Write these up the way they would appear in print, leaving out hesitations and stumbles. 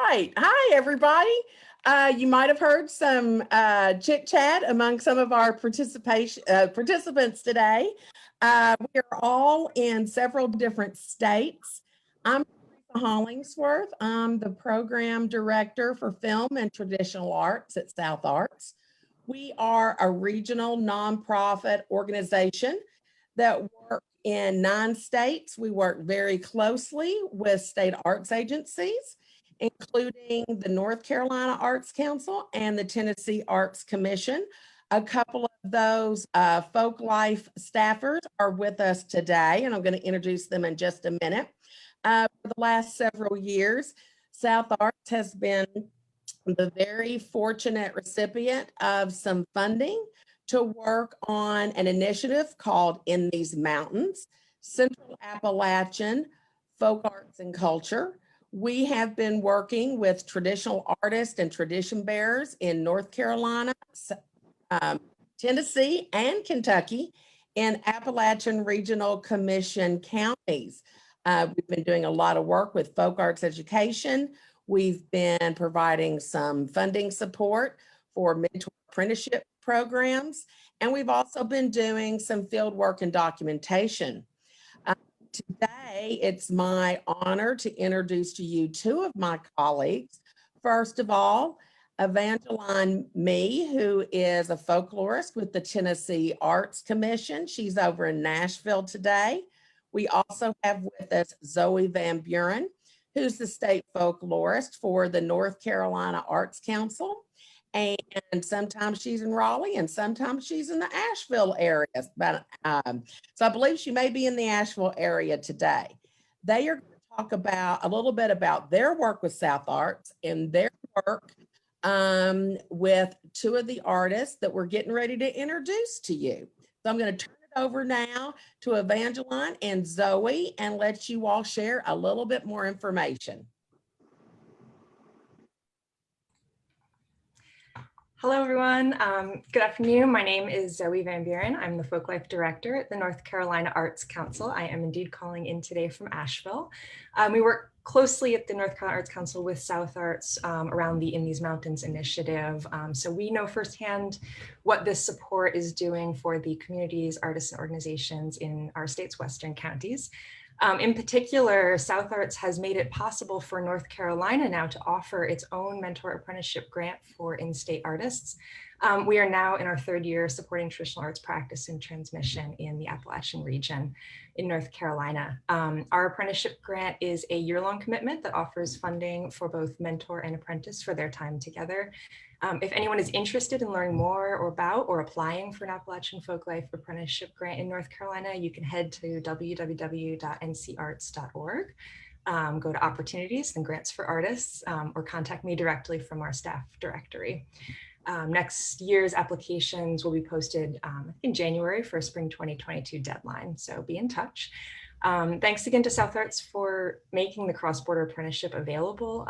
right. Hi, everybody. You might have heard some chit chat among some of our participants today. We are all in several different states. I'm Theresa Hollingsworth. I'm the program director for film and traditional arts at South Arts. We are a regional nonprofit organization that work in 9 states. We work very closely with state arts agencies, including the North Carolina Arts Council and the Tennessee Arts Commission. A couple of those Folklife staffers are with us today, and I'm going to introduce them in just a minute. For the last several years, South Arts has been the very fortunate recipient of some funding to work on an initiative called In These Mountains, Central Appalachian Folk Arts and Culture. We have been working with traditional artists and tradition bearers in North Carolina, Tennessee, and Kentucky in Appalachian Regional Commission counties. We've been doing a lot of work with folk arts education. We've been providing some funding support for mentor apprenticeship programs, and we've also been doing some field work and documentation. Today, it's my honor to introduce to you 2 of my colleagues. First of all, Evangeline Mee, who is a folklorist with the Tennessee Arts Commission. She's over in Nashville today. We also have with us Zoe Van Buren, who's the state folklorist for the North Carolina Arts Council. And sometimes she's in Raleigh and sometimes she's in the Asheville area. But, so I believe she may be in the Asheville area today. They are going to talk about a little bit about their work with South Arts and their work with 2 of the artists that we're getting ready to introduce to you. So I'm going to turn it over now to Evangeline and Zoe and let you all share a little bit more information. Hello, everyone. Good afternoon. My name is Zoe Van Buren. I'm the Folklife Director at the North Carolina Arts Council. I am indeed calling in today from Asheville. We work closely at the North Carolina Arts Council with South Arts around the In These Mountains initiative. So we know firsthand what this support is doing for the communities, artists, and organizations in our state's western counties. In particular, South Arts has made it possible for North Carolina now to offer its own mentor apprenticeship grant for in-state artists. We are now in our 3rd year supporting traditional arts practice and transmission in the Appalachian region in North Carolina. Our apprenticeship grant is a year-long commitment that offers funding for both mentor and apprentice for their time together. If anyone is interested in learning more about or applying for an Appalachian Folklife Apprenticeship Grant in North Carolina, you can head to www.ncarts.org, go to Opportunities and Grants for Artists, or contact me directly from our staff directory. Next year's applications will be posted in January for a spring 2022 deadline, so be in touch. Thanks again to South Arts for making the cross-border apprenticeship available.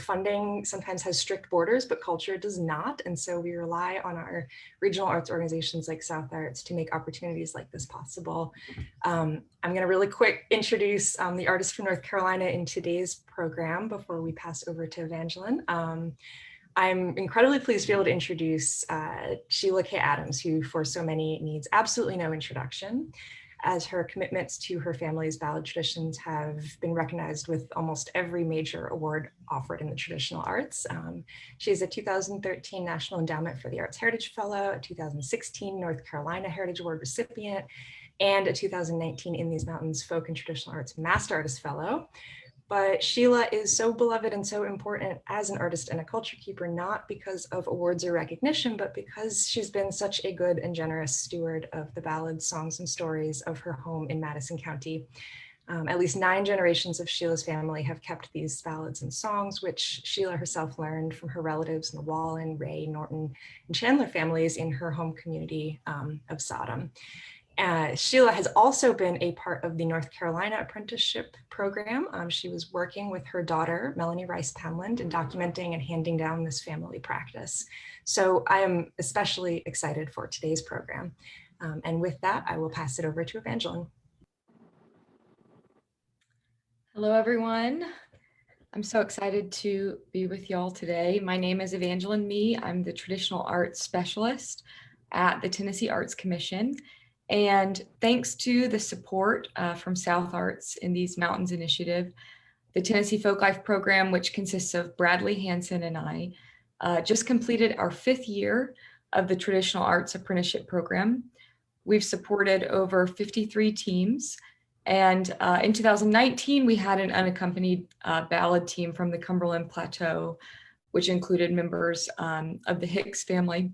Funding sometimes has strict borders, but culture does not. And so we rely on our regional arts organizations like South Arts to make opportunities like this possible. I'm going to really quick introduce the artists from North Carolina in today's program before we pass over to Evangeline. I'm incredibly pleased to be able to introduce Sheila Kay Adams, who for so many needs absolutely no introduction, as her commitments to her family's ballad traditions have been recognized with almost every major award offered in the traditional arts. She is a 2013 National Endowment for the Arts Heritage Fellow, a 2016 North Carolina Heritage Award recipient, and a 2019 In These Mountains Folk and Traditional Arts Master Artist Fellow. But Sheila is so beloved and so important as an artist and a culture keeper, not because of awards or recognition, but because she's been such a good and generous steward of the ballads, songs, and stories of her home in Madison County. At least 9 generations of Sheila's family have kept these ballads and songs, which Sheila herself learned from her relatives in the Wallen, Ray, Norton, and Chandler families in her home community of Sodom. Sheila has also been a part of the North Carolina apprenticeship program. She was working with her daughter, Melanie Rice Pamland, in documenting and handing down this family practice. So I am especially excited for today's program. And with that, I will pass it over to Evangeline. Hello, everyone. I'm so excited to be with y'all today. My name is Evangeline Mee. I'm the Traditional Arts Specialist at the Tennessee Arts Commission. And thanks to the support from South Arts in these Mountains Initiative, the Tennessee Folklife program, which consists of Bradley Hanson and I, just completed our 5th year of the Traditional Arts Apprenticeship Program. We've supported over 53 teams. And in 2019, we had an unaccompanied ballad team from the Cumberland Plateau, which included members of the Hicks family,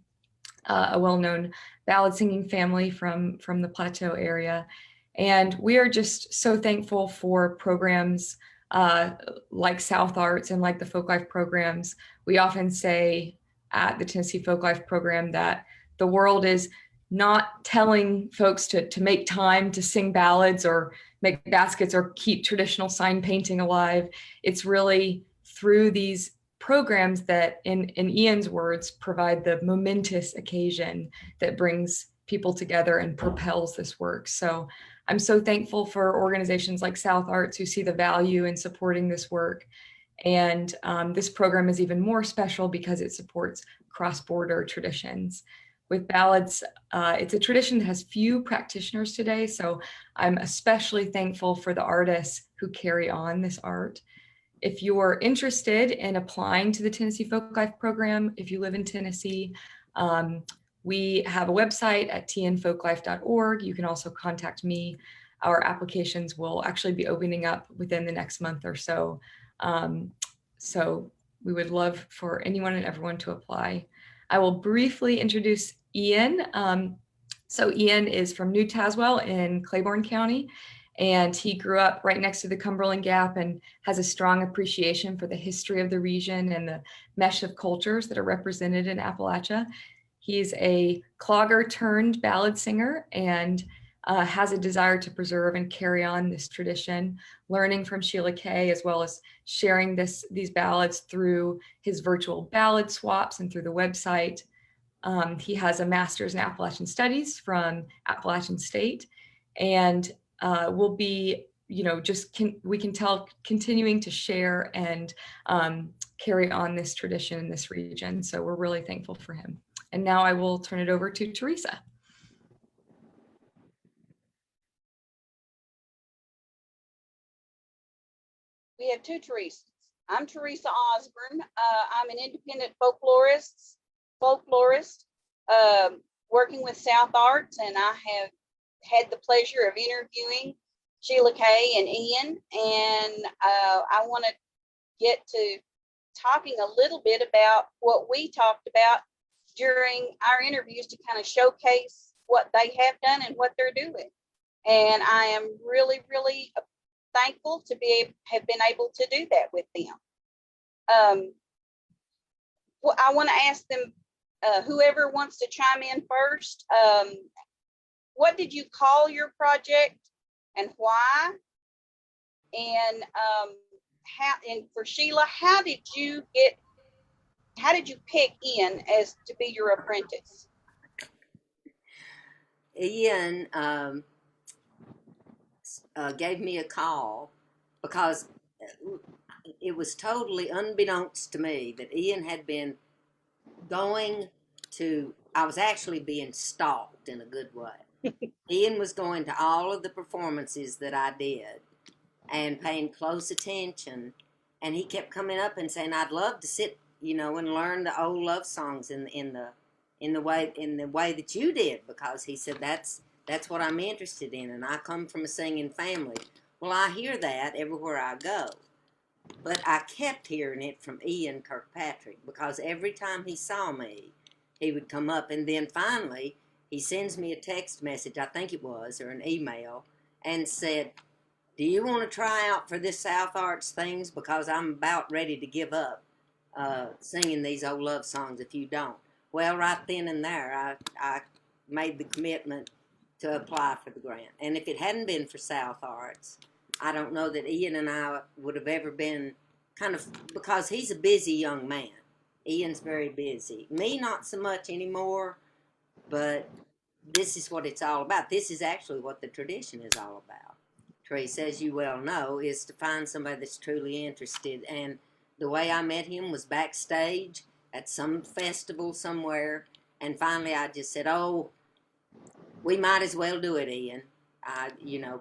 a well-known ballad singing family from the Plateau area. And we are just so thankful for programs like South Arts and like the Folklife programs. We often say at the Tennessee Folklife program that the world is not telling folks to make time to sing ballads or make baskets or keep traditional sign painting alive. It's really through these programs that, in Ian's words, provide the momentous occasion that brings people together and propels this work. So I'm so thankful for organizations like South Arts who see the value in supporting this work. And this program is even more special because it supports cross-border traditions. With ballads, it's a tradition that has few practitioners today, so I'm especially thankful for the artists who carry on this art. If you're interested in applying to the Tennessee Folklife program, if you live in Tennessee, we have a website at tnfolklife.org. You can also contact me. Our applications will actually be opening up within the next month or so. So we would love for anyone and everyone to apply. I will briefly introduce Ian. So Ian is from New Tazewell in Claiborne County, and he grew up right next to the Cumberland Gap and has a strong appreciation for the history of the region and the mesh of cultures that are represented in Appalachia. He's a clogger turned ballad singer and has a desire to preserve and carry on this tradition, learning from Sheila Kay, as well as sharing these ballads through his virtual ballad swaps and through the website. He has a master's in Appalachian Studies from Appalachian State, and will be, we can tell, continuing to share and carry on this tradition in this region. So we're really thankful for him. And now I will turn it over to Theresa. We have two Theresas. I'm Theresa Osborne. I'm an independent folklorist, working with South Arts, and I have had the pleasure of interviewing Sheila Kay and Ian, and I want to get to talking a little bit about what we talked about during our interviews to kind of showcase what they have done and what they're doing. And I am really, really thankful to have been able to do that with them. Well, I want to ask them, whoever wants to chime in first, what did you call your project and why? And and for Sheila, how did you pick Ian as to be your apprentice? Ian gave me a call because it was totally unbeknownst to me that Ian had been I was actually being stalked in a good way. Ian was going to all of the performances that I did and paying close attention, and he kept coming up and saying, I'd love to sit, and learn the old love songs in the way that you did, because he said that's what I'm interested in, and I come from a singing family. Well, I hear that everywhere I go, but I kept hearing it from Ian Kirkpatrick, because every time he saw me, he would come up, and then finally he sends me a text message, I think it was, or an email, and said, do you want to try out for this South Arts things, because I'm about ready to give up singing these old love songs if you don't. Well, right then and there, I made the commitment to apply for the grant. And if it hadn't been for South Arts, I don't know that Ian and I would have ever been because he's a busy young man. Ian's very busy. Me, not so much anymore, but this is what it's all about. This is actually what the tradition is all about. Theresa, as you well know, is to find somebody that's truly interested. And the way I met him was backstage at some festival somewhere. And finally I just said, oh, we might as well do it, Ian.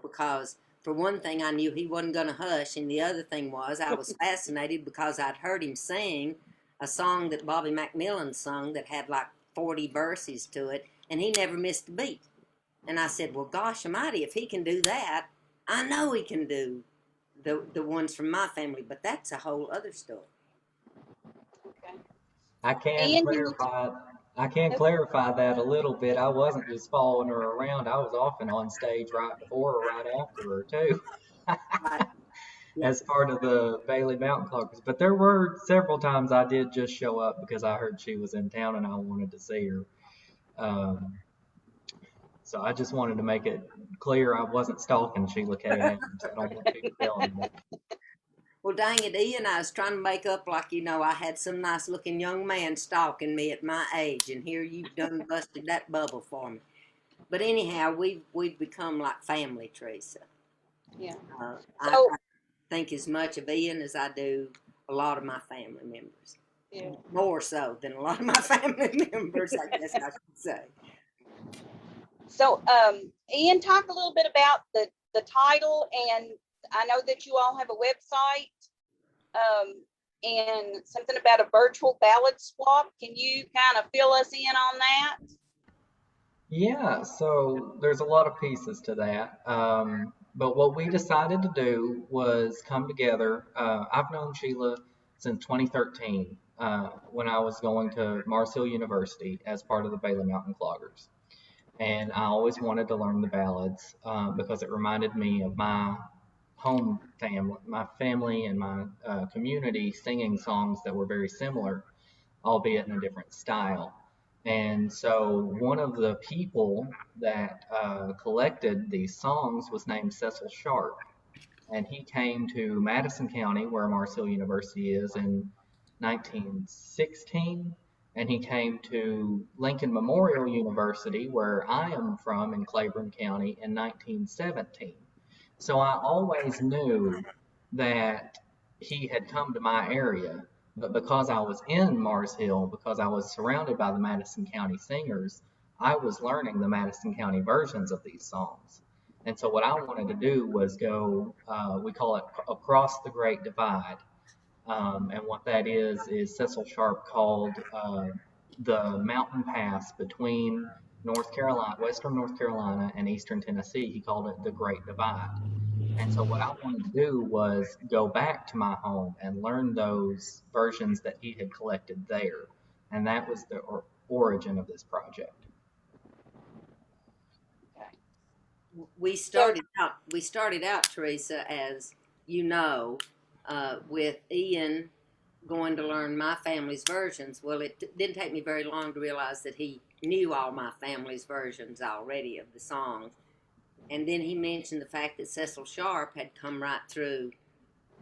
Because for one thing, I knew he wasn't going to hush. And the other thing was I was fascinated because I'd heard him sing a song that Bobby McMillan sung that had like 40 verses to it. And he never missed a beat. And I said, well, gosh almighty, if he can do that, I know he can do the ones from my family. But that's a whole other story. Okay. I can Ian, clarify that a little bit. I wasn't just following her around. I was often on stage right before or right after her too, Right. as part of the Bailey Mountain Cloggers. But there were several times I did just show up because I heard she was in town and I wanted to see her. So I just wanted to make it clear I wasn't stalking Sheila Kay Adams. I don't want people feeling that. Well, dang it, Ian, I was trying to make up like, I had some nice looking young man stalking me at my age, and here you've done busted that bubble for me. But anyhow, we've become like family, Theresa. Yeah. I think as much of Ian as I do a lot of my family members. Yeah. More so than a lot of my family members, I guess I should say. So, Ian, talk a little bit about the title, and I know that you all have a website, and something about a virtual ballad swap. Can you kind of fill us in on that? Yeah, so there's a lot of pieces to that. But what we decided to do was come together. I've known Sheila since 2013 when I was going to Mars Hill University as part of the Bailey Mountain Cloggers. And I always wanted to learn the ballads because it reminded me of my home family, my family and my community singing songs that were very similar, albeit in a different style. And so one of the people that collected these songs was named Cecil Sharp. And he came to Madison County, where Mars Hill University is, in 1916. And he came to Lincoln Memorial University, where I am from, in Claiborne County, in 1917. So I always knew that he had come to my area, but because I was in Mars Hill, because I was surrounded by the Madison County singers, I was learning the Madison County versions of these songs. And so what I wanted to do was go, we call it Across the Great Divide. And what that is Cecil Sharp called the mountain pass between North Carolina, western North Carolina and eastern Tennessee. He called it the Great Divide. And so what I wanted to do was go back to my home and learn those versions that he had collected there. And that was the origin of this project. We started out, Theresa, as you know, with Ian going to learn my family's versions. Well, it didn't take me very long to realize that he knew all my family's versions already of the songs. And then he mentioned the fact that Cecil Sharp had come right through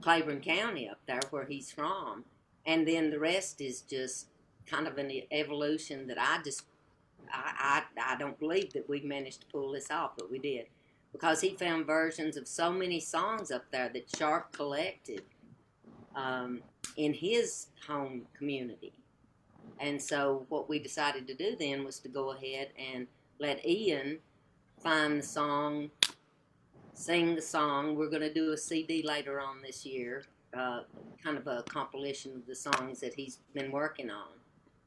Claiborne County up there where he's from. And then the rest is just kind of an evolution that I don't believe that we managed to pull this off, but we did. Because he found versions of so many songs up there that Sharp collected in his home community. And so what we decided to do then was to go ahead and let Ian find the song, sing the song. We're going to do a CD later on this year, kind of a compilation of the songs that he's been working on.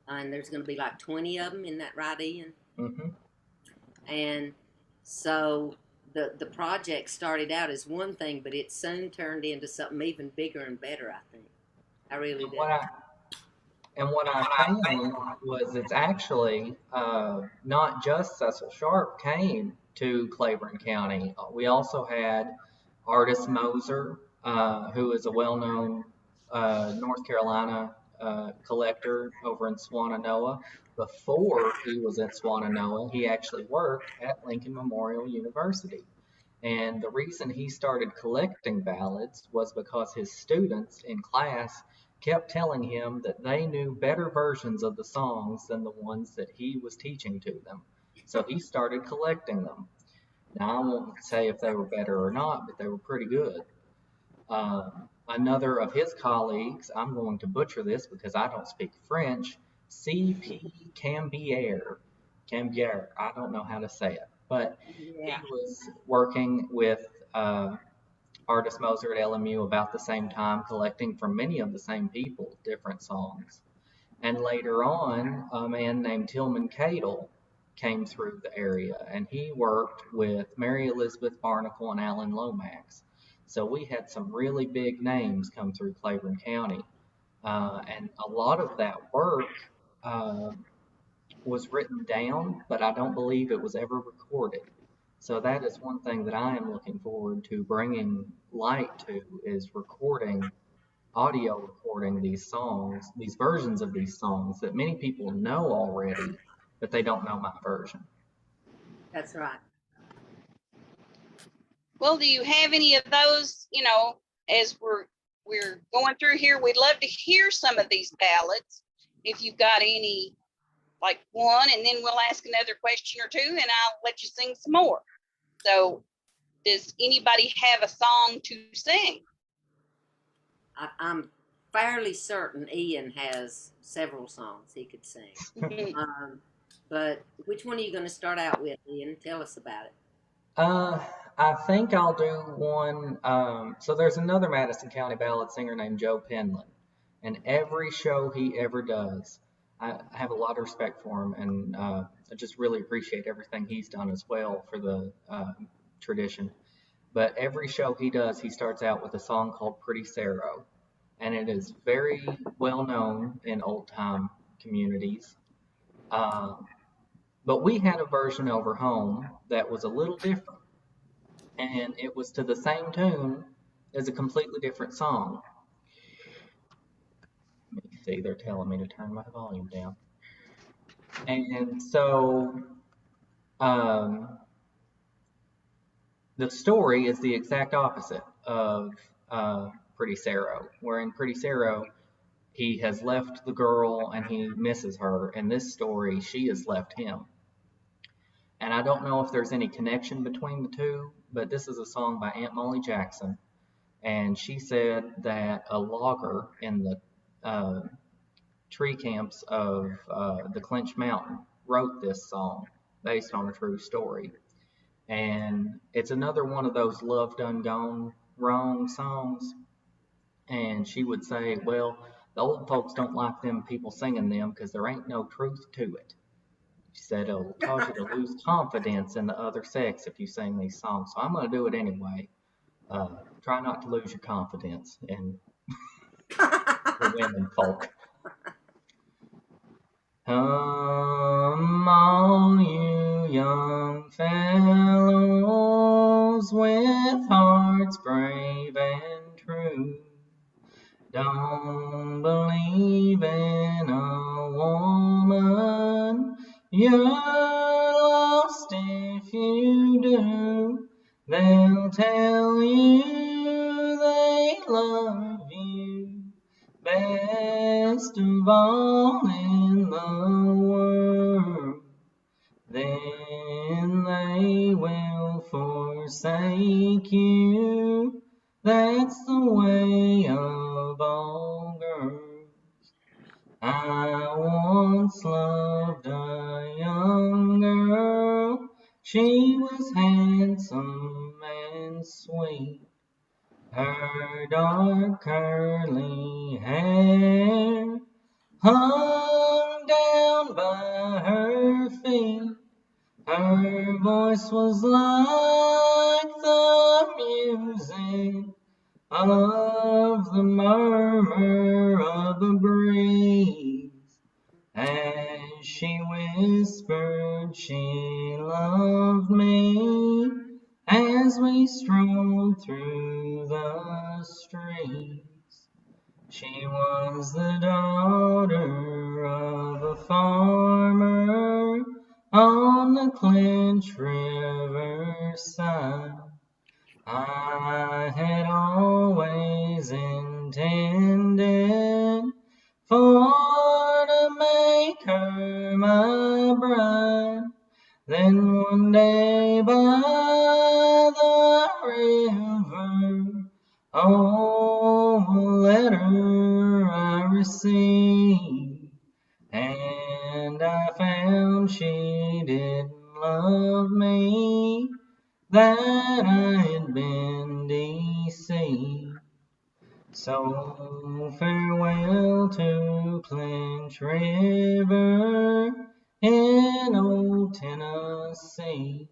And there's going to be like 20 of them, isn't that right, Ian? Mm-hmm. And so the project started out as one thing, but it soon turned into something even bigger and better, I think. I really did. What I found was it's actually not just Cecil Sharp came to Claiborne County. We also had artist Moser, who is a well-known North Carolina collector over in Swannanoa. Before he was at Swannanoa, he actually worked at Lincoln Memorial University. And the reason he started collecting ballads was because his students in class kept telling him that they knew better versions of the songs than the ones that he was teaching to them. So he started collecting them. Now, I won't say if they were better or not, but they were pretty good. Another of his colleagues, I'm going to butcher this because I don't speak French, C.P. Cambier, I don't know how to say it, but Yeah. he was working with Artist Moser at LMU about the same time, collecting from many of the same people different songs. And later on, a man named Tillman Cadle came through the area, and he worked with Mary Elizabeth Barnacle and Alan Lomax. So we had some really big names come through Claiborne County. And a lot of that work uh, was written down, but I don't believe it was ever recorded. So that is one thing that I am looking forward to bringing light to, is audio recording these songs, these versions of these songs that many people know already, but they don't know my version. That's right. Well, do you have any of those, as we're going through here, we'd love to hear some of these ballads. If you've got any, like one, and then we'll ask another question or two, and I'll let you sing some more. So does anybody have a song to sing? I'm fairly certain Ian has several songs he could sing. But which one are you going to start out with, Ian? Tell us about it. I think I'll do one. So there's another Madison County ballad singer named Joe Penland, and every show he ever does, I have a lot of respect for him, and I just really appreciate everything he's done as well for the tradition. But every show he does, he starts out with a song called Pretty Sarah, and it is very well known in old time communities. But we had a version over home that was a little different, and it was to the same tune as a completely different song. Let me see, they're telling me to turn my volume down. And so the story is the exact opposite of Pretty Sarah, where in Pretty Sarah, he has left the girl and he misses her. In this story, she has left him. And I don't know if there's any connection between the two, but this is a song by Aunt Molly Jackson. And she said that a logger in the tree camps of the Clinch Mountain wrote this song based on a true story. And it's another one of those love done gone wrong songs. And she would say, well, the old folks don't like them people singing them because there ain't no truth to it. She said it'll cause you to lose confidence in the other sex if you sing these songs. So I'm going to do it anyway. Try not to lose your confidence in the women folk. Come, all you young fellows with hearts brave and true. Don't believe in a woman, you're lost if you do. They'll tell you they love you best of all in the world. Then they will forsake you. That's the way of all girls. I once loved a young girl. She was handsome and sweet. Her dark curly hair hung down by her feet. Her voice was like the music of the murmur of a breeze. As she whispered she loved me, as we strolled through the streets. She was the daughter of a farmer on the Clinch River side. I had always intended for to make her my bride. Then one day by Oh, a letter I received, and I found she didn't love me, that I had been deceived. So farewell to Clinch River in old Tennessee.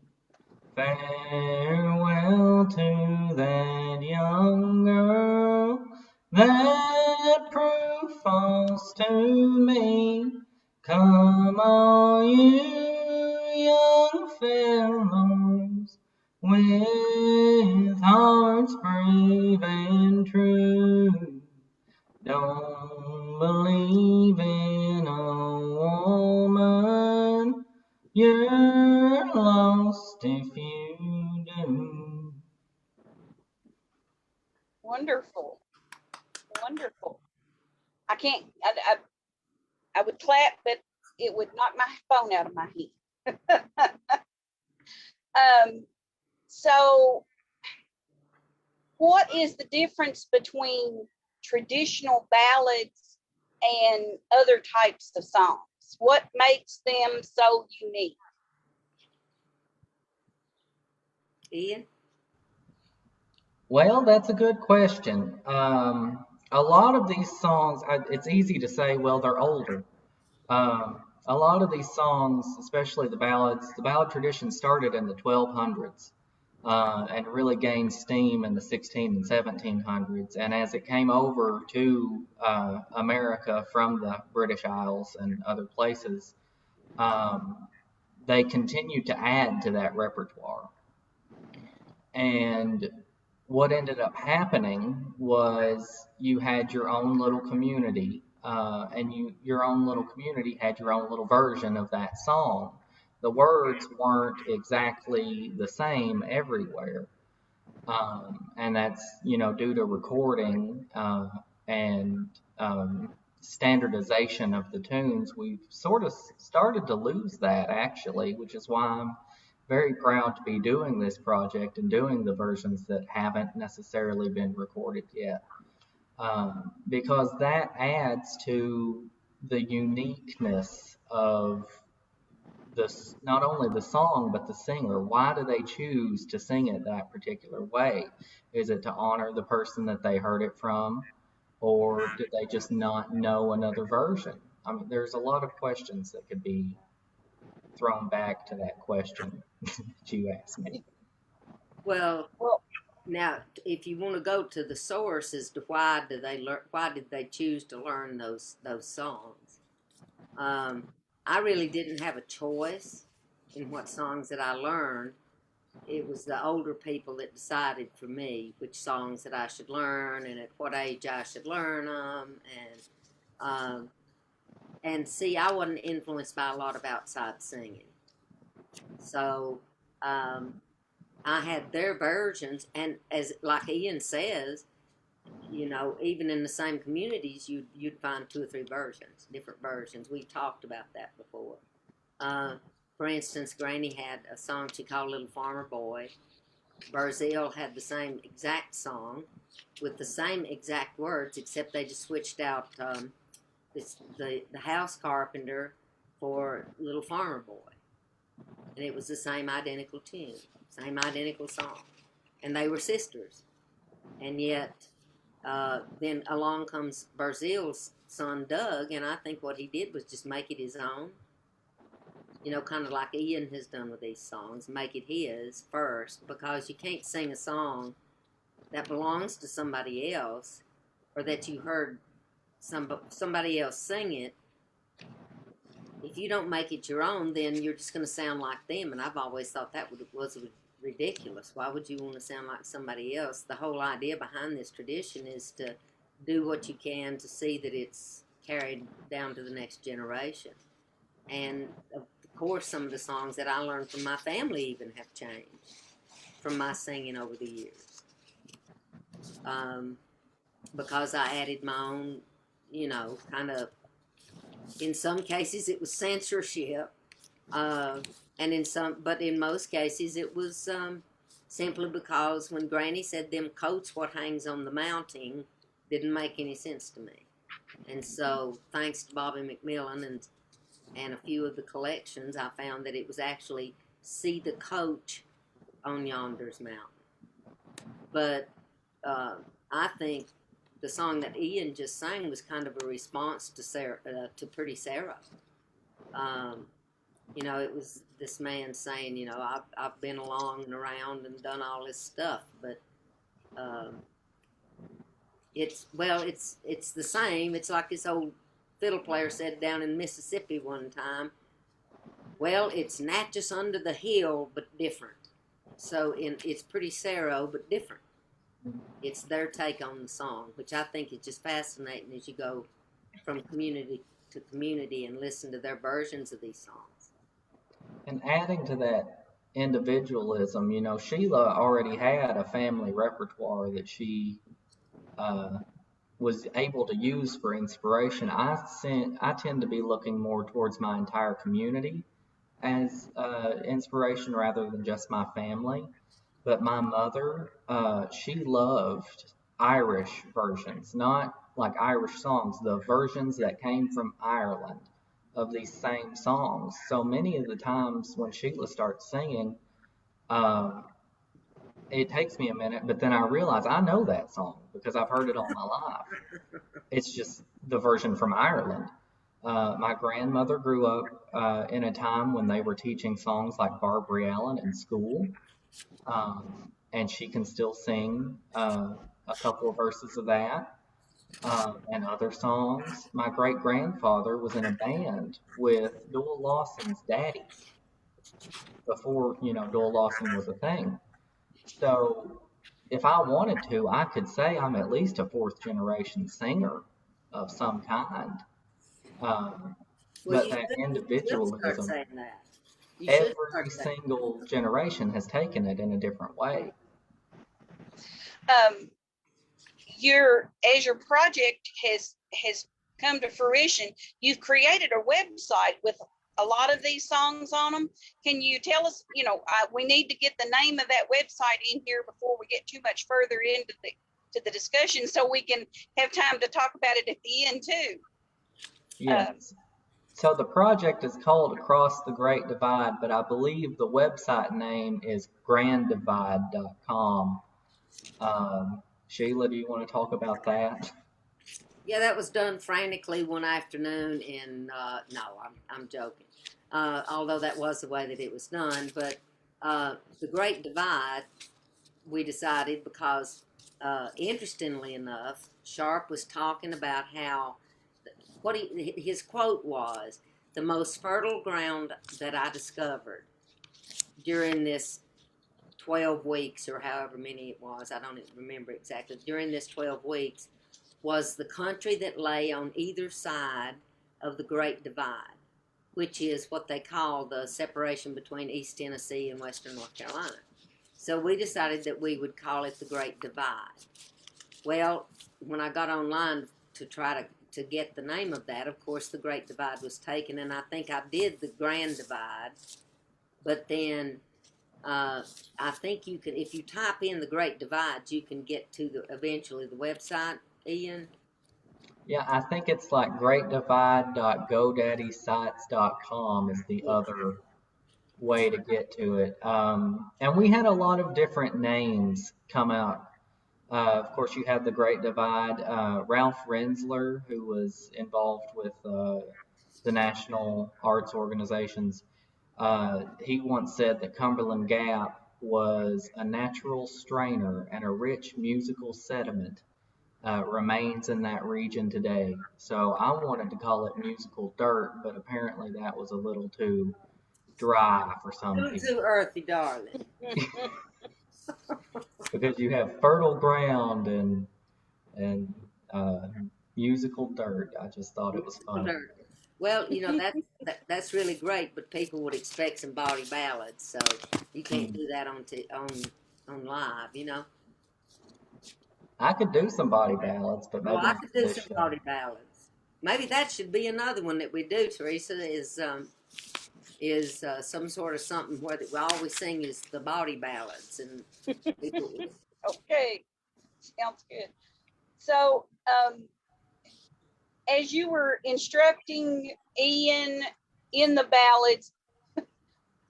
Farewell to that young girl that proved false to me. Come all you young fellows with hearts brave and true. Don't believe in a woman, you're lost if you do. Wonderful. Wonderful. I can't, I would clap, but it would knock my phone out of my hand. So what is the difference between traditional ballads and other types of songs? What makes them so unique? Ian? Well, that's a good question. A lot of these songs, it's easy to say, well, they're older. A lot of these songs, especially the ballad tradition started in the 1200s and really gained steam in the 16 and 1700s. And as it came over to America from the British Isles and other places, they continued to add to that repertoire. And what ended up happening was you had your own little community, and your own little community had your own little version of that song. The words weren't exactly the same everywhere, and that's due to recording and standardization of the tunes. We've sort of started to lose that actually, which is why I'm very proud to be doing this project and doing the versions that haven't necessarily been recorded yet, because that adds to the uniqueness of this, not only the song but the singer. Why do they choose to sing it that particular way? Is it to honor the person that they heard it from, or did they just not know another version? I mean, there's a lot of questions that could be thrown back to that question that you asked me. Well, Well, now, if you want to go to the source as to why did they choose to learn those songs? I really didn't have a choice in what songs that I learned. It was the older people that decided for me which songs that I should learn and at what age I should learn them. And see, I wasn't influenced by a lot of outside singing. So I had their versions, and as like Ian says, even in the same communities, you'd find 2 or 3 versions, different versions. We talked about that before. For instance, Granny had a song she called "Little Farmer Boy." Barzell had the same exact song with the same exact words, except they just switched out the house carpenter for "Little Farmer Boy," and it was the same identical tune, same identical song, and they were sisters. And yet, then along comes Barzell's son Doug, and I think what he did was just make it his own. Kind of like Ian has done with these songs, make it his first, because you can't sing a song that belongs to somebody else, or that you heard somebody else sing it. If you don't make it your own, then you're just going to sound like them, and I've always thought that was ridiculous. Why would you want to sound like somebody else? The whole idea behind this tradition is to do what you can to see that it's carried down to the next generation. And of course, some of the songs that I learned from my family even have changed from my singing over the years, because I added my own, kind of. In some cases, it was censorship, but in most cases, it was simply because when Granny said them coats what hangs on the mounting didn't make any sense to me. And so thanks to Bobby McMillan and a few of the collections, I found that it was actually see the coach on yonder's mountain. But I think the song that Ian just sang was kind of a response to Sarah, to Pretty Sarah. You know, it was this man saying, you know, I've been along and around and done all this stuff, but it's the same. It's like this old fiddle player said down in Mississippi one time. Well, it's Natchez under the hill, but different. So it's Pretty Sarah, but different. It's their take on the song, which I think is just fascinating as you go from community to community and listen to their versions of these songs. And adding to that individualism, you know, Sheila already had a family repertoire that she was able to use for inspiration. I tend to be looking more towards my entire community as inspiration rather than just my family. But my mother, she loved Irish versions, not like Irish songs, the versions that came from Ireland of these same songs. So many of the times when Sheila starts singing, it takes me a minute, but then I realize I know that song because I've heard it all my life. It's just the version from Ireland. My grandmother grew up in a time when they were teaching songs like Barbary Allen in school, and she can still sing a couple of verses of that. And other songs. My great-grandfather was in a band with Doyle Lawson's daddy before, you know, Doyle Lawson was a thing. So if I wanted to, I could say I'm at least a fourth-generation singer of some kind. But that individualism, Saying that. every single generation has taken it in a different way. As your project has come to fruition, you've created a website with a lot of these songs on them. Can you tell us, you know, we need to get the name of that website in here before we get too much further into the discussion, so we can have time to talk about it at the end too. Yes. So the project is called Across the Great Divide, but I believe the website name is granddivide.com. Sheila, do you want to talk about that? Yeah, that was done frantically one afternoon, and no, I'm joking. Although that was the way that it was done, but the Great Divide, we decided because, interestingly enough, Sharp was talking about how his quote was, "The most fertile ground that I discovered during this 12 weeks or however many it was, I don't even remember exactly, during this 12 weeks was the country that lay on either side of the Great Divide, which is what they call the separation between East Tennessee and Western North Carolina." So we decided that we would call it the Great Divide. Well, when I got online to try to get the name of that, of course the Great Divide was taken, and I think I did the Grand Divide, but then I think you can, if you type in the Great Divide, you can get to eventually the website, Ian. Yeah, I think it's like greatdivide.godaddyscites.com is the other way to get to it. And we had a lot of different names come out. Of course, you had the Great Divide. Ralph Rensler, who was involved with the national arts organizations, he once said that Cumberland Gap was a natural strainer and a rich musical sediment remains in that region today. So I wanted to call it musical dirt, but apparently that was a little too dry for some people. Too earthy, darling. Because you have fertile ground and musical dirt. I just thought it was funny. Well, you know, that's really great, but people would expect some body ballads, so you can't do that on live, you know. I could do some body ballads, but maybe I could do some show. body ballads. Maybe that should be another one that we do, Theresa, is is some sort of something where all we sing is the body ballads and Okay, sounds good. So, as you were instructing Ian in the ballads,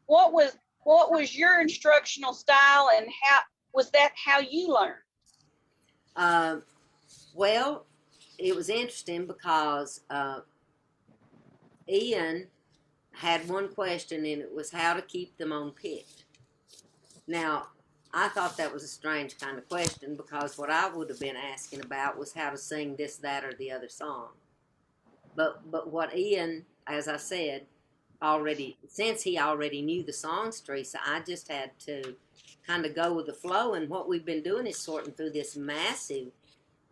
what was your instructional style, and how was that how you learned? Well, it was interesting because Ian had one question, and it was how to keep them on pitch. Now, I thought that was a strange kind of question, because what I would have been asking about was how to sing this, that, or the other song. But what Ian, as I said, since he already knew the songs, Theresa, I just had to kind of go with the flow. And what we've been doing is sorting through this massive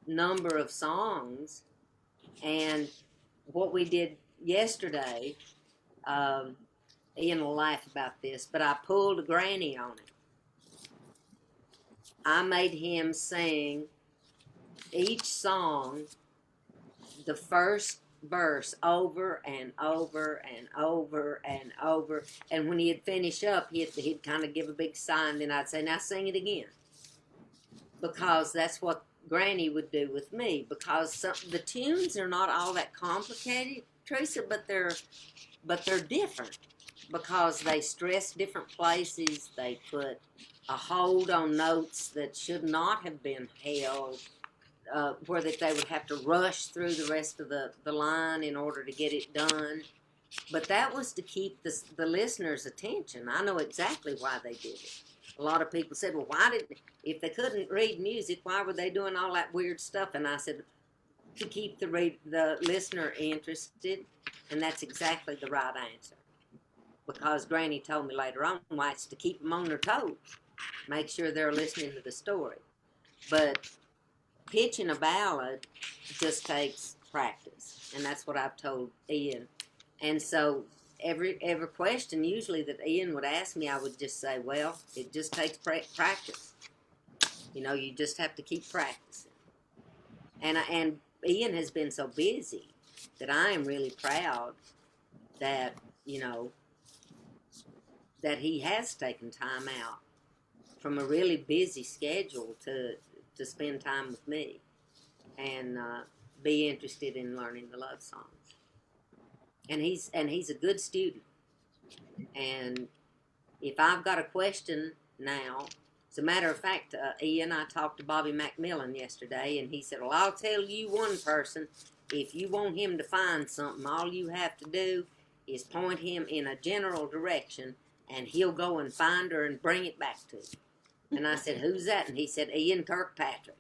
number of songs. And what we did yesterday, Ian will laugh about this, but I pulled a granny on him. I made him sing each song, the first verse, over and over and over and over. And when he'd finish up, he'd kind of give a big sigh, and then I'd say, now sing it again. Because that's what Granny would do with me. Because the tunes are not all that complicated, Theresa, but they're different. Because they stress different places. They put a hold on notes that should not have been held, where that they would have to rush through the rest of the line in order to get it done. But that was to keep the listener's attention. I know exactly why they did it. A lot of people said, well, if they couldn't read music, why were they doing all that weird stuff? And I said, to keep the listener interested, and that's exactly the right answer. Because Granny told me later on why it's to keep them on their toes. Make sure they're listening to the story. But pitching a ballad just takes practice, and that's what I've told Ian. And so every question usually that Ian would ask me, I would just say, well, it just takes practice. You know, you just have to keep practicing. And Ian has been so busy that I am really proud that, you know, that he has taken time out from a really busy schedule to spend time with me and be interested in learning the love songs. And he's a good student. And if I've got a question now, as a matter of fact, Ian, I talked to Bobby McMillan yesterday, and he said, well, I'll tell you one person, if you want him to find something, all you have to do is point him in a general direction, and he'll go and find her and bring it back to you. And I said, who's that? And he said, Ian Kirkpatrick.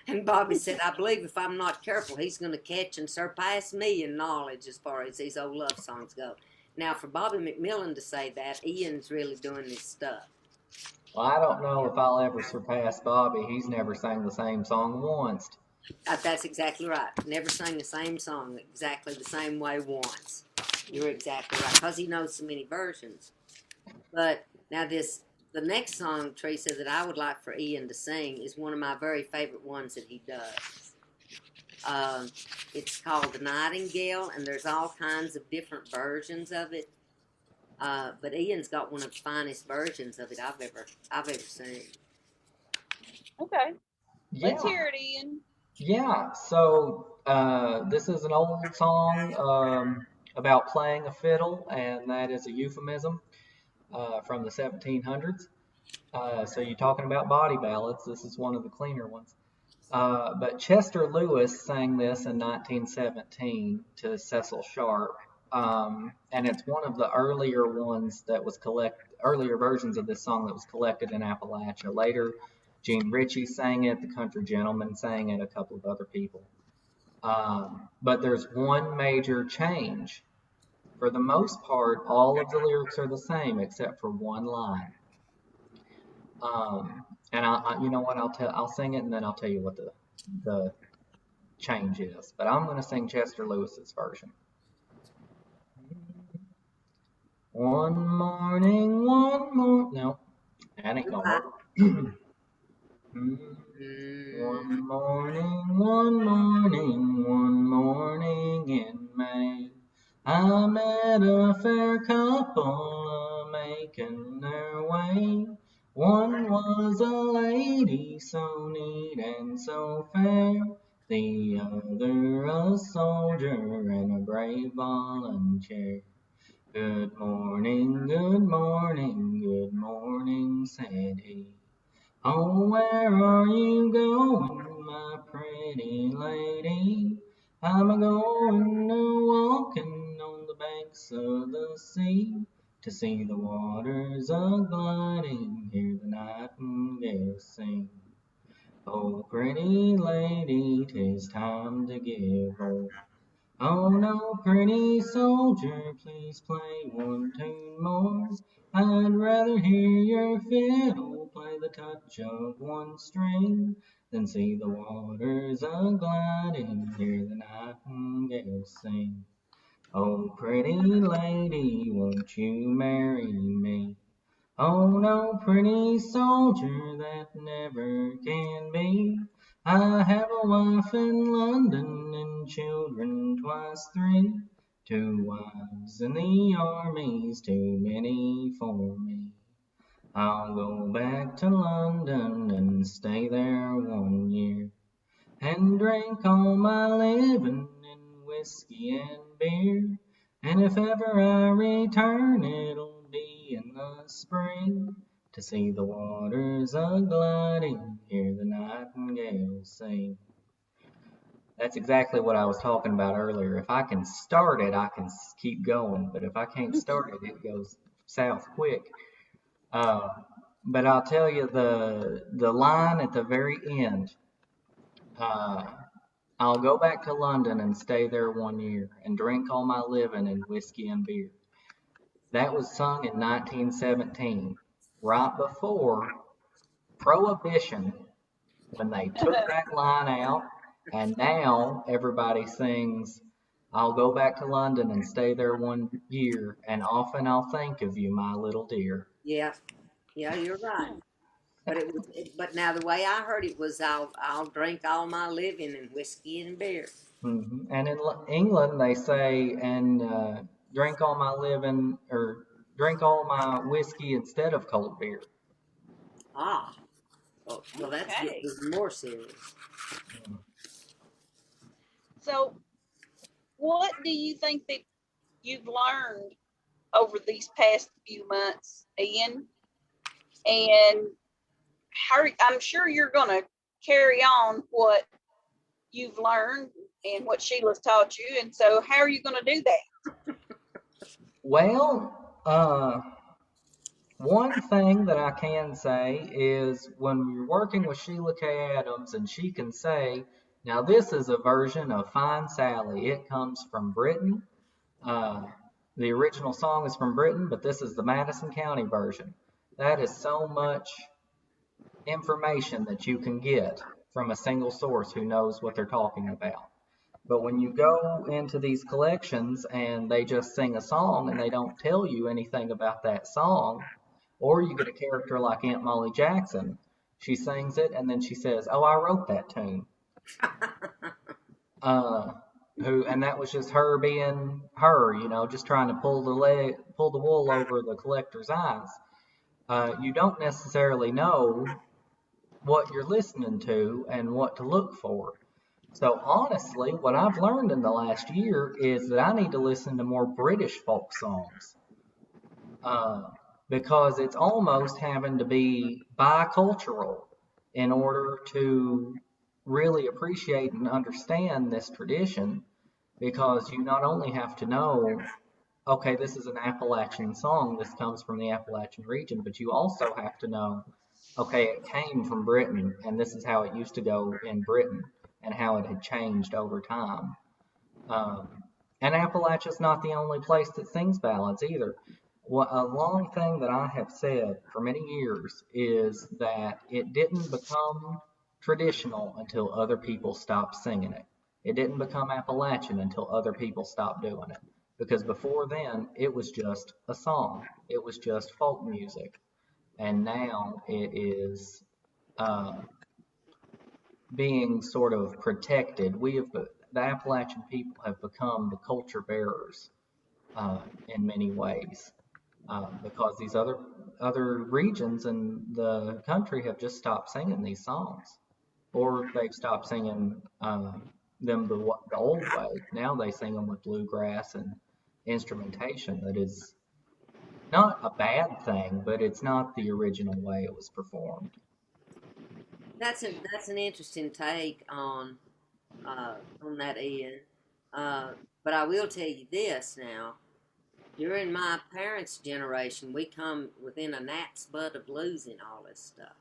And Bobby said, I believe if I'm not careful, he's going to catch and surpass me in knowledge as far as these old love songs go. Now, for Bobby McMillan to say that, Ian's really doing his stuff. Well, I don't know if I'll ever surpass Bobby. He's never sang the same song once. That's exactly right. Never sang the same song exactly the same way once. You're exactly right, because he knows so many versions. But now the next song, Theresa, that I would like for Ian to sing is one of my very favorite ones that he does. It's called The Nightingale, and there's all kinds of different versions of it. But Ian's got one of the finest versions of it I've ever seen. Okay, Yeah. let's hear it, Ian. Yeah, so this is an old song about playing a fiddle, and that is a euphemism from the 1700s. So you're talking about body ballads. This is one of the cleaner ones. But Chester Lewis sang this in 1917 to Cecil Sharp, and it's one of the earlier ones that was earlier versions of this song that was collected in Appalachia. Later, Gene Ritchie sang it, the Country Gentlemen sang it, a couple of other people. But there's one major change. For the most part, all of the lyrics are the same except for one line. And you know what? I'll sing it, and then I'll tell you what the change is. But I'm going to sing Chester Lewis's version. One morning, no, that ain't gonna work. One morning in May, I I met a fair couple making their way. One was a lady so neat and so fair, the other a soldier and a brave volunteer. Good morning, good morning, good morning, said he. Oh, where are you going, my pretty lady? I'm a-going a-walking on the banks of the sea, to see the waters a-gliding, hear the nightingale sing. Oh, pretty lady, 'tis time to give o'er. Oh, no, pretty soldier, please play one tune more. I'd rather hear your fiddle play the touch of one string than see the waters a-gliding, hear the nightingale sing. Oh, pretty lady, won't you marry me? Oh, no, pretty soldier, that never can be. I have a wife in London and children twice three. 2 wives in the army's too many for me. I'll go back to London and stay there 1 year, and drink all my living in whiskey and beer. And if ever I return, it'll be in the spring, to see the waters a-gliding, hear the nightingale sing. That's exactly what I was talking about earlier. If I can start it, I can keep going, but if I can't start it, it goes south quick. Uh, but I'll tell you the line at the very end. Uh, I'll go back to London and stay there 1 year, and drink all my living in whiskey and beer. That was sung in 1917, right before Prohibition, when they took that line out, and now everybody sings, I'll go back to London and stay there 1 year, and often I'll think of you, my little dear. Yeah, yeah, you're right. But now the way I heard it was, I'll drink all my living in whiskey and beer. And in England, they say, and drink all my living, or drink all my whiskey instead of cold beer. Ah, well, that's Okay. even more serious. So, what do you think that you've learned over these past few months, Ian? And how, I'm sure you're going to carry on what you've learned and what Sheila's taught you. And so, how are you going to do that? Well, one thing that I can say is when we're working with Sheila Kay Adams, and she can say, now this is a version of Fine Sally. It comes from Britain. Uh, the original song is from Britain, but this is the Madison County version. That is so much information that you can get from a single source who knows what they're talking about. But when you go into these collections and they just sing a song and they don't tell you anything about that song, or you get a character like Aunt Molly Jackson, she sings it and then she says, "Oh, I wrote that tune." And that was just her being her, just trying to pull the wool over the collector's eyes. You don't necessarily know what you're listening to and what to look for. So honestly, what I've learned in the last year is that I need to listen to more British folk songs, because it's almost having to be bicultural in order to really appreciate and understand this tradition, because you not only have to know, okay, this is an Appalachian song, this comes from the Appalachian region, but you also have to know, okay, it came from Britain, and this is how it used to go in Britain, and how it had changed over time. And Appalachia's not the only place that sings ballads either. A long thing that I have said for many years is that it didn't become traditional until other people stopped singing it. It didn't become Appalachian until other people stopped doing it. Because before then, it was just a song. It was just folk music. And now it is being sort of protected. The Appalachian people have become the culture bearers in many ways, because these other regions in the country have just stopped singing these songs, or they've stopped singing them the old way. Now they sing them with bluegrass and instrumentation that is not a bad thing, but it's not the original way it was performed. That's an interesting take on that, Ian. But I will tell you this now. During my parents' generation, we come within a gnat's butt of losing all this stuff.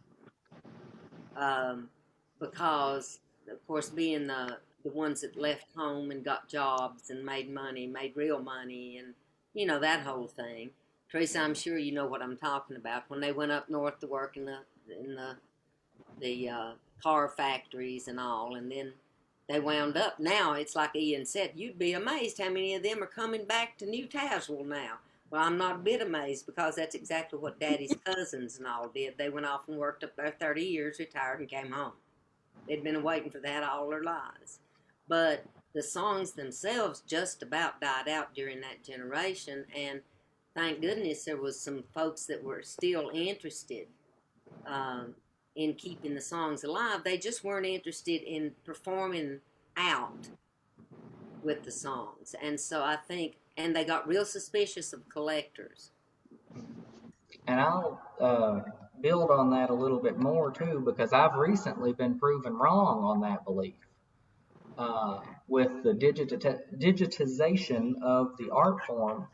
Because, of course, being the ones that left home and got jobs and made money, made real money, and, you know, that whole thing. Theresa, I'm sure you know what I'm talking about. When they went up north to work in the car factories and all, and then they wound up. Now it's like Ian said, you'd be amazed how many of them are coming back to New Tazewell now. Well, I'm not a bit amazed, because that's exactly what Daddy's cousins and all did. They went off and worked up there 30 years, retired, and came home. They'd been waiting for that all their lives. But the songs themselves just about died out during that generation, and thank goodness there was some folks that were still interested in keeping the songs alive. They just weren't interested in performing out with the songs. And so I think, and they got real suspicious of collectors. And I'll build on that a little bit more too, because I've recently been proven wrong on that belief. With the digitization of the art form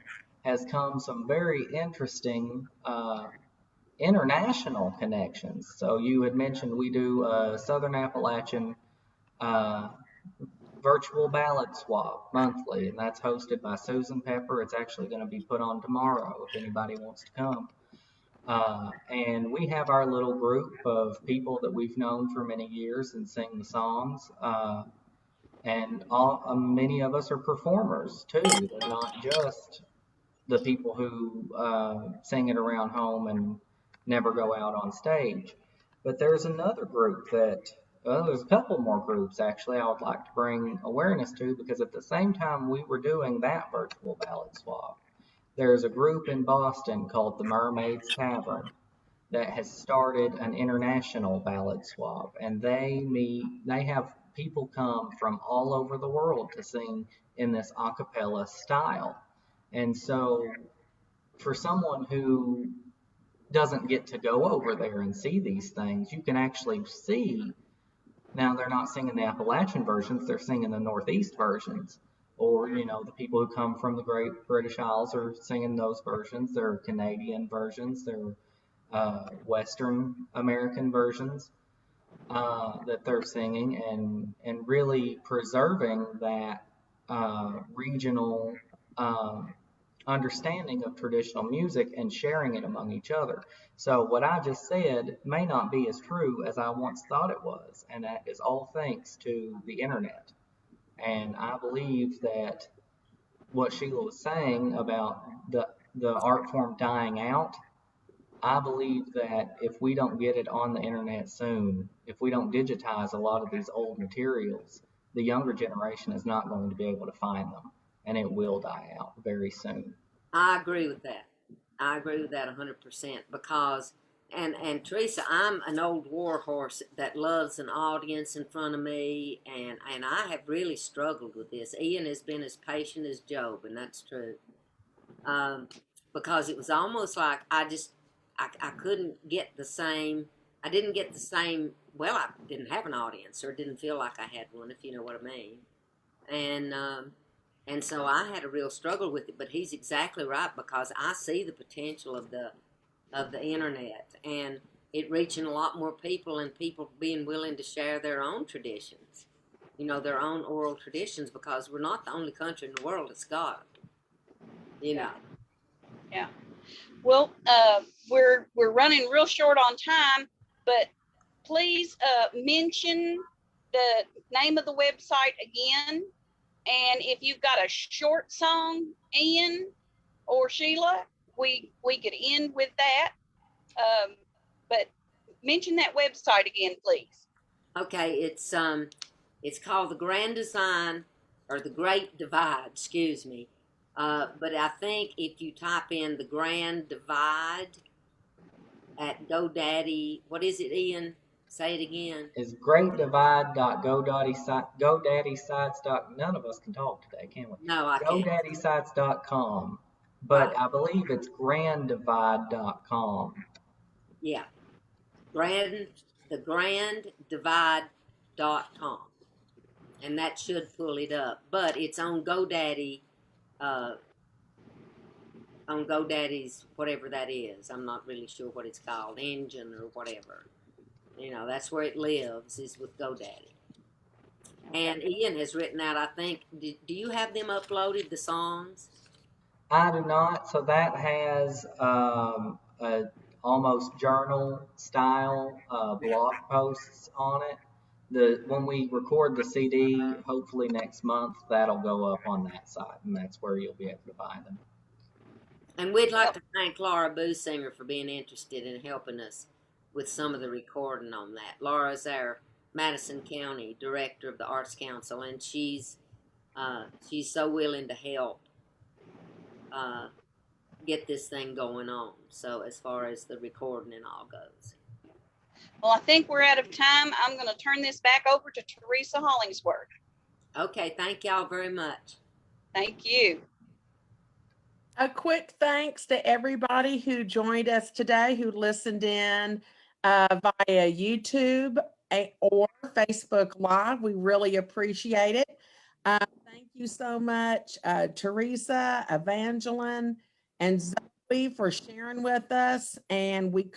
has come some very interesting international connections. So you had mentioned we do a Southern Appalachian virtual ballad swap monthly, and that's hosted by Susan Pepper. It's actually going to be put on tomorrow if anybody wants to come. And we have our little group of people that we've known for many years and sing the songs. And many of us are performers too. They're not just the people who sing it around home and never go out on stage. But there's another group there's a couple more groups actually I would like to bring awareness to, because at the same time we were doing that virtual ballad swap, there's a group in Boston called the Mermaid's Tavern that has started an international ballad swap, and they have people come from all over the world to sing in this a cappella style. And so for someone who doesn't get to go over there and see these things, you can actually see, now they're not singing the Appalachian versions, they're singing the Northeast versions. Or, you know, the people who come from the Great British Isles are singing those versions. There are Canadian versions, there are Western American versions that they're singing, and really preserving that regional understanding of traditional music and sharing it among each other. So what I just said may not be as true as I once thought it was, and that is all thanks to the internet. And I believe that what Sheila was saying about the art form dying out, I believe that if we don't get it on the internet soon, if we don't digitize a lot of these old materials, the younger generation is not going to be able to find them, and it will die out very soon. I agree with that. I agree with that 100%, because, and Theresa, I'm an old war horse that loves an audience in front of me, and I have really struggled with this. Ian has been as patient as Job, and that's true. Because it was almost like I couldn't get the same, I didn't get the same, well, I didn't have an audience, or didn't feel like I had one, if you know what I mean. And so I had a real struggle with it, but he's exactly right, because I see the potential of the internet, and it reaching a lot more people, and people being willing to share their own traditions, you know, their own oral traditions, because we're not the only country in the world that's got it, you know. Yeah. Well, we're running real short on time, but please mention the name of the website again. And if you've got a short song, Ian or Sheila, we could end with that. But mention that website again, please. Okay, it's called The Grand Design, or The Great Divide, excuse me, But I think if you type in the Grand Divide at GoDaddy, what is it, Ian? Say it again. Is GreatDivide.GoDaddySites. None of us can talk today, can we? No, I can't. GoDaddySites.com. But Right. I believe it's GrandDivide.com. Yeah. theGrandDivide.com. And that should pull it up. But it's on GoDaddy, on GoDaddy's, whatever that is. I'm not really sure what it's called, engine or whatever. You know, that's where it lives, is with GoDaddy. And Ian has written out, I think, do you have them uploaded, the songs? I do not. So that has a almost journal style blog posts on it. When we record the CD, hopefully next month, that'll go up on that site, and that's where you'll be able to buy them. And we'd like to thank Laura Boosinger for being interested in helping us with some of the recording on that. Laura's our Madison County Director of the Arts Council, and she's so willing to help get this thing going on. So as far as the recording and all goes. Well, I think we're out of time. I'm going to turn this back over to Theresa Hollingsworth. Okay, thank y'all very much. Thank you. A quick thanks to everybody who joined us today, who listened in via YouTube or Facebook Live. We really appreciate it. Thank you so much, Theresa, Evangeline, and Zoe for sharing with us. And we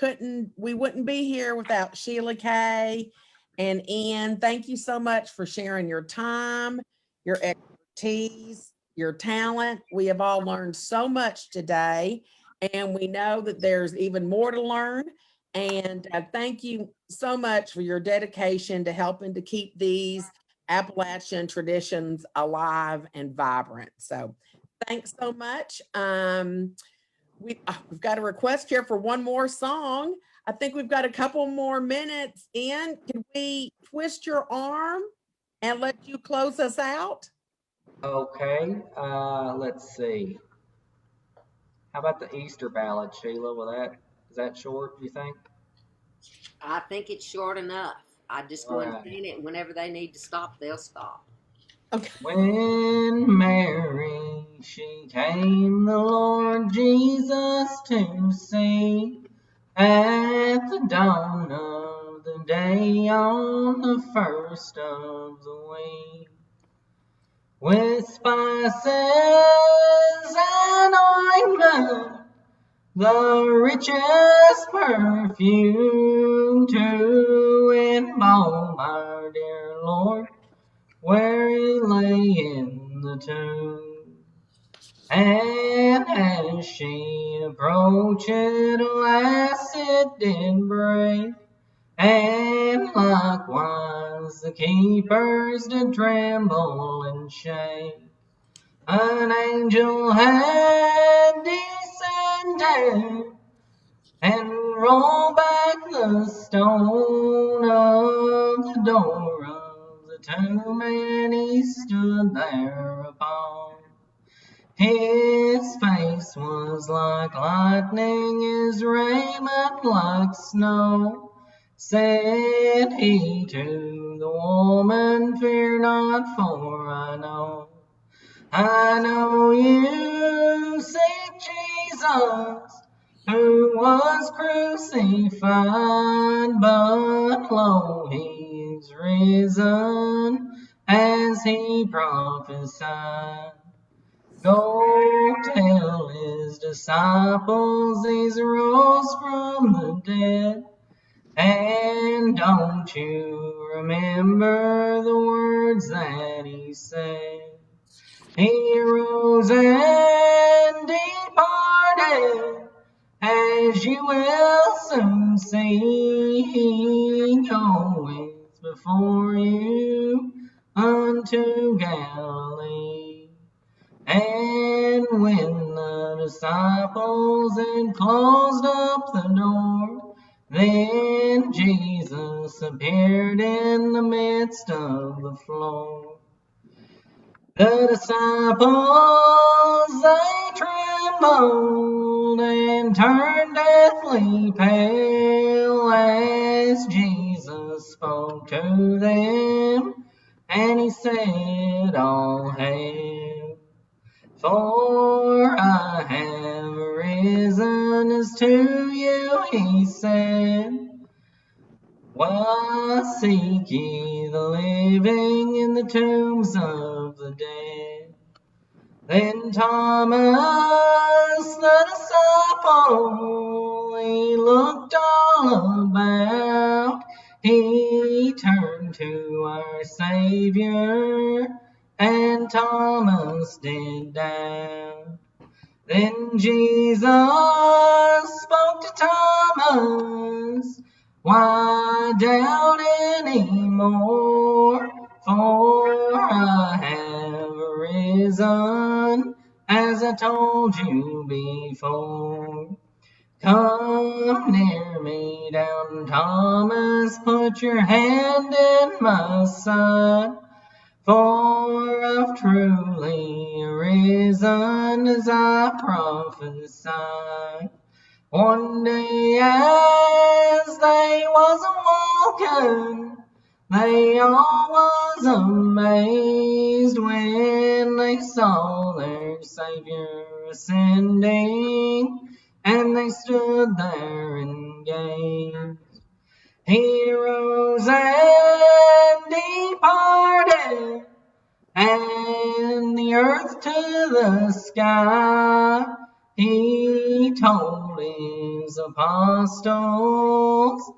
wouldn't be here without Sheila Kay and Ian. Thank you so much for sharing your time, your expertise, your talent. We have all learned so much today, and we know that there's even more to learn. And thank you so much for your dedication to helping to keep these Appalachian traditions alive and vibrant. So thanks so much. We've got a request here for one more song. I think we've got a couple more minutes in. Can we twist your arm and let you close us out? Okay, let's see. How about the Easter ballad, Sheila? Is that short, do you think? I think it's short enough. I just go and sing it. Whenever they need to stop, they'll stop. Okay. When Mary, she came the Lord Jesus to see, at the dawn of the day on the first of the week, with spices and ointment, the richest perfume to embalm our dear Lord, where he lay in the tomb. And as she approached, alas, it did break, and likewise the keepers did tremble and shake. An angel had descended and rolled back the stone of the door of the tomb, and he stood thereupon. His face was like lightning, his raiment like snow. Said he to the woman, fear not, for I know you seek Jesus, who was crucified, but lo, he is risen, as he prophesied. Go tell his disciples he's rose from the dead, and don't you remember the words that he said? He rose and departed, as you will soon see. He goeth before you unto Galilee. And when the disciples had closed up the door, then Jesus appeared in the midst of the floor. The disciples, they trembled and turned deathly pale as Jesus spoke to them, and he said, all hail, for I have risen as to you, he said. Why seek ye the living in the tombs of the dead? Then Thomas, the disciple, he looked all about. He turned to our Savior, and Thomas did doubt. Then Jesus spoke to Thomas, why doubt anymore? For I have risen, as I told you before. Come near me, down Thomas, put your hand in my side. For I've truly risen as I prophesied. One day as they was a-walking, they all was amazed when they saw their Savior ascending, and they stood there and gazed. He rose and departed, and the earth to the sky. He told his apostles,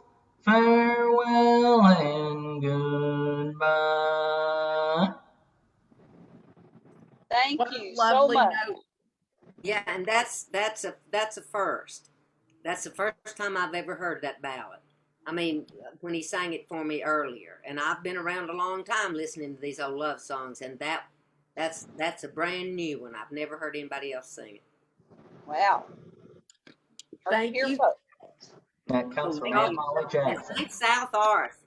farewell and goodbye. Thank What a you so lovely much. note. Yeah, and that's a first. That's the first time I've ever heard that ballad. I mean, when he sang it for me earlier, and I've been around a long time listening to these old love songs, and that's a brand new one. I've never heard anybody else sing it. Wow. Thank you. That comes from Y'all- Aunt Molly And Jackson. thanks, South Arth.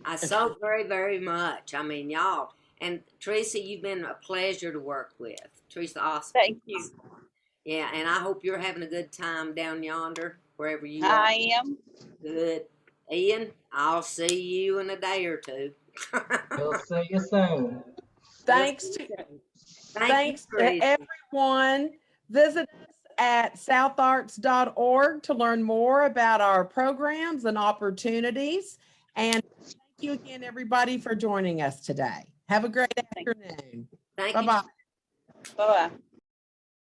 I so very, very much. I mean, y'all. And Theresa, you've been a pleasure to work with. Theresa Osborne. Thank you. Yeah, and I hope you're having a good time down yonder, wherever you are. I am. Good. Ian, I'll see you in a day or two. We'll see you soon. Thanks to Thank you, Theresa. everyone. Visit us at southarts.org to learn more about our programs and opportunities. And thank you again, everybody, for joining us today. Have a great afternoon. Thank you. Bye-bye. Bye-bye.